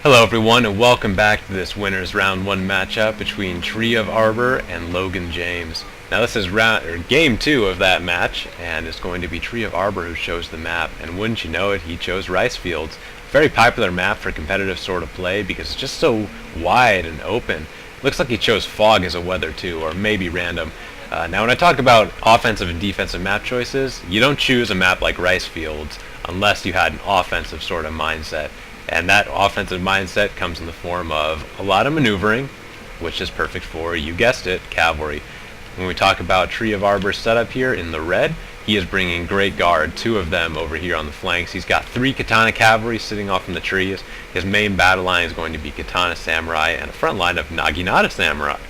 Hello everyone and welcome back to this winners round 1 matchup between Tree of Arbor and Logan James. Now this is game 2 of that match, and it's going to be Tree of Arbor who chose the map, and wouldn't you know it, he chose rice fields. Very popular map for competitive sort of play because it's just so wide and open. Looks like he chose fog as a weather too, or maybe random. Now when I talk about offensive and defensive map choices, you don't choose a map like rice fields unless you had an offensive sort of mindset. And that offensive mindset comes in the form of a lot of maneuvering, which is perfect for, you guessed it, cavalry. When we talk about Tree of Arbor's setup here in the red, he is bringing great guard, 2 of them over here on the flanks. He's got 3 katana cavalry sitting off in the trees. His main battle line is going to be katana samurai and a front line of naginata samurai.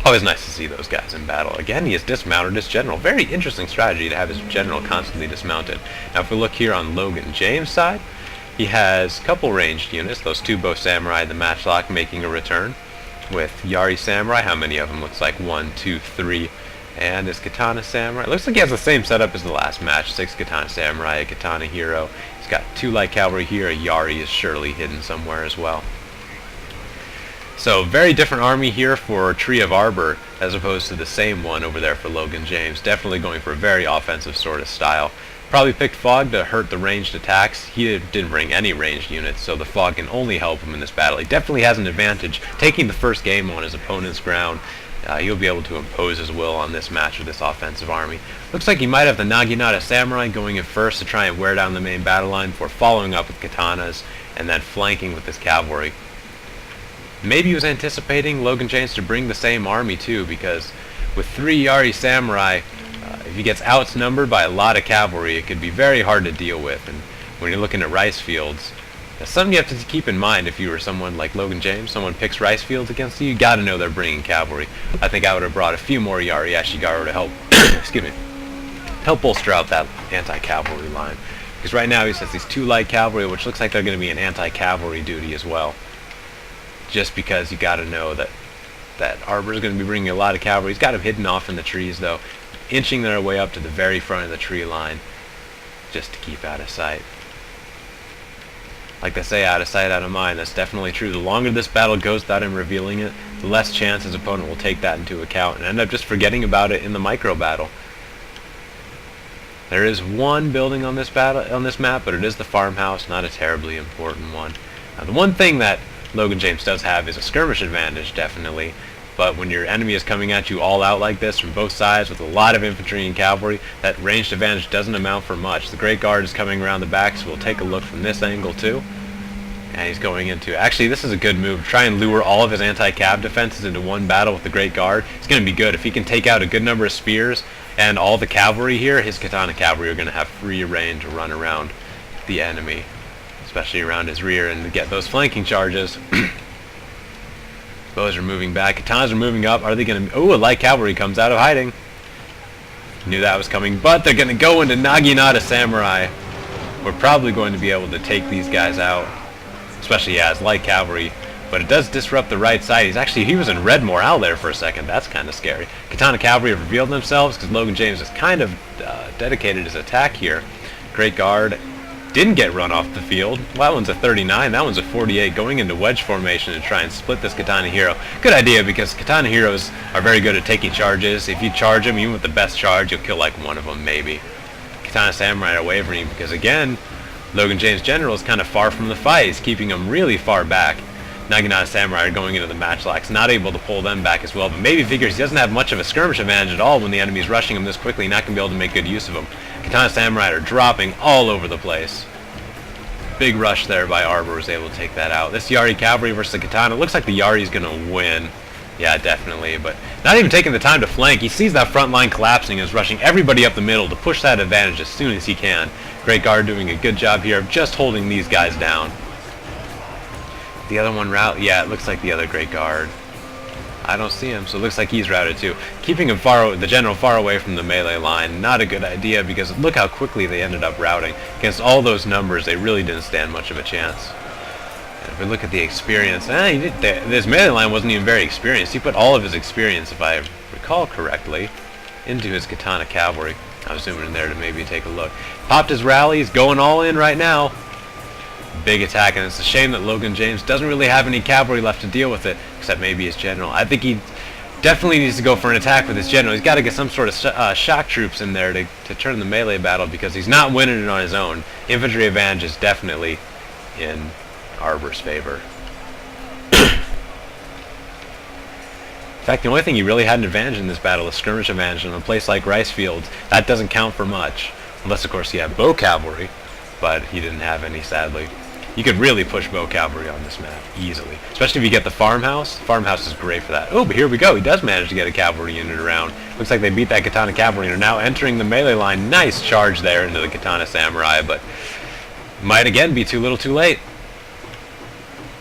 Always nice to see those guys in battle. Again, he has dismounted his general. Very interesting strategy to have his general constantly dismounted. Now if we look here on Logan James' side, he has a couple ranged units, those 2 bow samurai in the matchlock making a return. With Yari samurai, how many of them? Looks like 1, 2, 3. And his katana samurai. Looks like he has the same setup as the last match. 6 katana samurai, a katana hero. He's got 2 light cavalry here. A Yari is surely hidden somewhere as well. So very different army here for Tree of Arbor as opposed to the same one over there for Logan James. Definitely going for a very offensive sort of style. Probably picked fog to hurt the ranged attacks. He didn't bring any ranged units, so the fog can only help him in this battle. He definitely has an advantage taking the first game on his opponent's ground. He'll be able to impose his will on this match with this offensive army. Looks like he might have the Naginata Samurai going in first to try and wear down the main battle line before following up with katanas and then flanking with his cavalry. Maybe he was anticipating Logan James to bring the same army too, because with 3 Yari Samurai, if he gets outnumbered by a lot of cavalry, it could be very hard to deal with. And when you're looking at rice fields, that's something you have to keep in mind if you were someone like Logan James. Someone picks rice fields against you, you got to know they're bringing cavalry. I think I would have brought a few more Yari Ashigaru to help, excuse me, help bolster out that anti-cavalry line. Because right now he says these 2 light cavalry, which looks like they're going to be an anti-cavalry duty as well. Just because you got to know that Arbor is going to be bringing a lot of cavalry. He's got them hidden off in the trees though, inching their way up to the very front of the tree line just to keep out of sight. Like they say, out of sight, out of mind. That's definitely true. The longer this battle goes without him revealing it, the less chance his opponent will take that into account and end up just forgetting about it in the micro battle. There is 1 building on this map, but it is the farmhouse, not a terribly important one. Now, the one thing that Logan James does have is a skirmish advantage, definitely. But when your enemy is coming at you all out like this from both sides with a lot of infantry and cavalry, that ranged advantage doesn't amount for much. The Great Guard is coming around the back, so we'll take a look from this angle too. And he's going into... Actually, this is a good move. Try and lure all of his anti-cav defenses into one battle with the Great Guard. It's going to be good. If he can take out a good number of spears and all the cavalry here, his katana cavalry are going to have free reign to run around the enemy, especially around his rear, and to get those flanking charges. Bows are moving back. Katanas are moving up. Are they going to... Oh, a light cavalry comes out of hiding. Knew that was coming, but they're going to go into Naginata Samurai. We're probably going to be able to take these guys out, especially as light cavalry, but it does disrupt the right side. He was in red morale there for a second. That's kind of scary. Katana cavalry have revealed themselves because Logan James has kind of dedicated his attack here. Great Guard didn't get run off the field. Well, that one's a 39, that one's a 48, going into wedge formation to try and split this katana hero. Good idea, because katana heroes are very good at taking charges. If you charge them, even with the best charge, you'll kill like 1 of them maybe. Katana samurai are wavering because, again, Logan James' general is kind of far from the fight. He's keeping them really far back. Naginata samurai are going into the matchlocks, not able to pull them back as well, but maybe figures he doesn't have much of a skirmish advantage at all when the enemy's rushing him this quickly, not going to be able to make good use of them. Katana samurai are dropping all over the place. Big rush there by Arbor, was able to take that out. This Yari cavalry versus the katana, looks like the Yari's going to win. Yeah, definitely, but not even taking the time to flank. He sees that front line collapsing and is rushing everybody up the middle to push that advantage as soon as he can. Great Guard doing a good job here of just holding these guys down. The other one route, yeah, it looks like the other Great Guard. I don't see him, so it looks like he's routed too. Keeping him the general far away from the melee line, not a good idea, because look how quickly they ended up routing. Against all those numbers, they really didn't stand much of a chance. And if we look at the experience, this melee line wasn't even very experienced. He put all of his experience, if I recall correctly, into his katana cavalry. I was zooming in there to maybe take a look. Popped his rally, he's going all in right now. big attack, and it's a shame that Logan James doesn't really have any cavalry left to deal with it, except maybe his general. I think he definitely needs to go for an attack with his general. He's got to get some sort of shock troops in there to turn the melee battle, because he's not winning it on his own. Infantry advantage is definitely in Arbor's favor. In fact, the only thing he really had an advantage in this battle is skirmish advantage in a place like Rice Fields. That doesn't count for much, unless of course he had bow cavalry, but he didn't have any, sadly. You could really push bow cavalry on this map easily, especially if you get the farmhouse. Farmhouse is great for that. Oh, but here we go. He does manage to get a cavalry unit around. Looks like they beat that Katana cavalry and are now entering the melee line. Nice charge there into the Katana samurai, but might again be too little too late.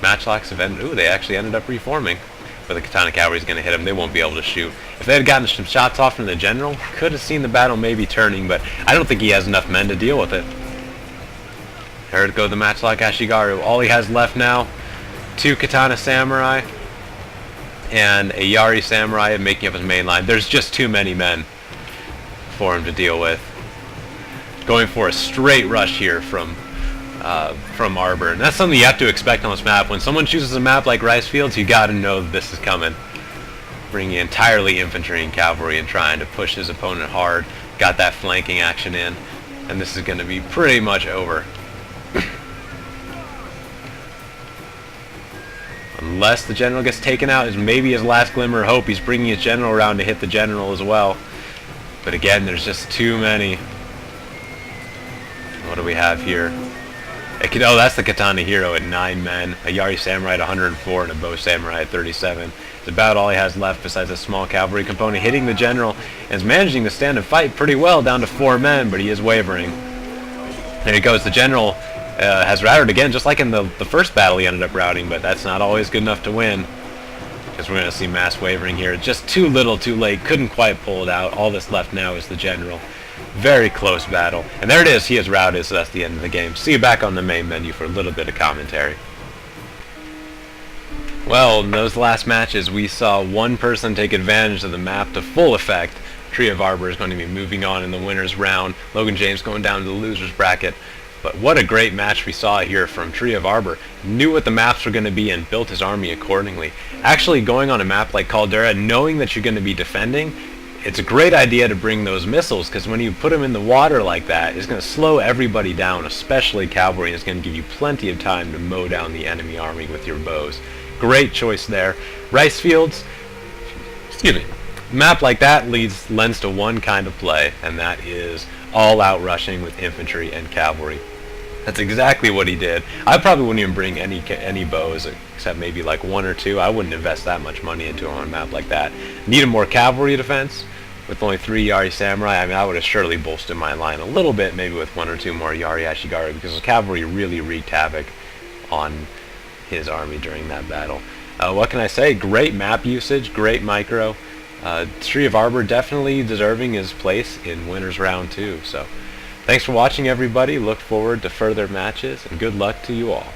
Matchlocks have ended. Ooh, they actually ended up reforming. But the Katana cavalry is going to hit them. They won't be able to shoot. If they had gotten some shots off from the general, could have seen the battle maybe turning, but I don't think he has enough men to deal with it. There go the Matchlock Ashigaru. All he has left now, 2 Katana samurai and a Yari samurai making up his main line. There's just too many men for him to deal with. Going for a straight rush here from Arbor, and that's something you have to expect on this map. When someone chooses a map like Rice Fields, you gotta know that this is coming. Bringing entirely infantry and cavalry and trying to push his opponent hard. Got that flanking action in, and this is going to be pretty much over. Unless the general gets taken out, is maybe his last glimmer of hope. He's bringing his general around to hit the general as well. But again, there's just too many. What do we have here? Oh, that's the Katana hero at 9 men, a Yari samurai at 104, and a bow samurai at 37. It's about all he has left besides a small cavalry component hitting the general, and is managing to stand and fight pretty well down to 4 men, but he is wavering. There he goes. The general has routed again, just like in the first battle he ended up routing, but that's not always good enough to win, because we're going to see mass wavering here. Just too little too late, couldn't quite pull it out. All that's left now is the general. Very close battle. And there it is, he has routed, so that's the end of the game. See you back on the main menu for a little bit of commentary. Well, in those last matches, we saw one person take advantage of the map to full effect. Tree of Arbor is going to be moving on in the winner's round. Logan James going down to the loser's bracket. But what a great match we saw here from Tree of Arbor. Knew what the maps were going to be and built his army accordingly. Actually, going on a map like Caldera, knowing that you're going to be defending, it's a great idea to bring those missiles, because when you put them in the water like that, it's going to slow everybody down, especially cavalry, and it's going to give you plenty of time to mow down the enemy army with your bows. Great choice there. Rice Fields, excuse me, map like that lends to one kind of play, and that is all-out rushing with infantry and cavalry. That's exactly what he did. I probably wouldn't even bring any bows, except maybe like 1 or 2. I wouldn't invest that much money into on a map like that. Needed more cavalry defense with only 3 Yari Samurai. I mean, I would have surely bolstered my line a little bit, maybe with 1 or 2 more Yari Ashigaru, because the cavalry really wreaked havoc on his army during that battle. What can I say? Great map usage, great micro. Tree of Arbor definitely deserving his place in Winners Round 2. So, thanks for watching, everybody. Look forward to further matches, and good luck to you all.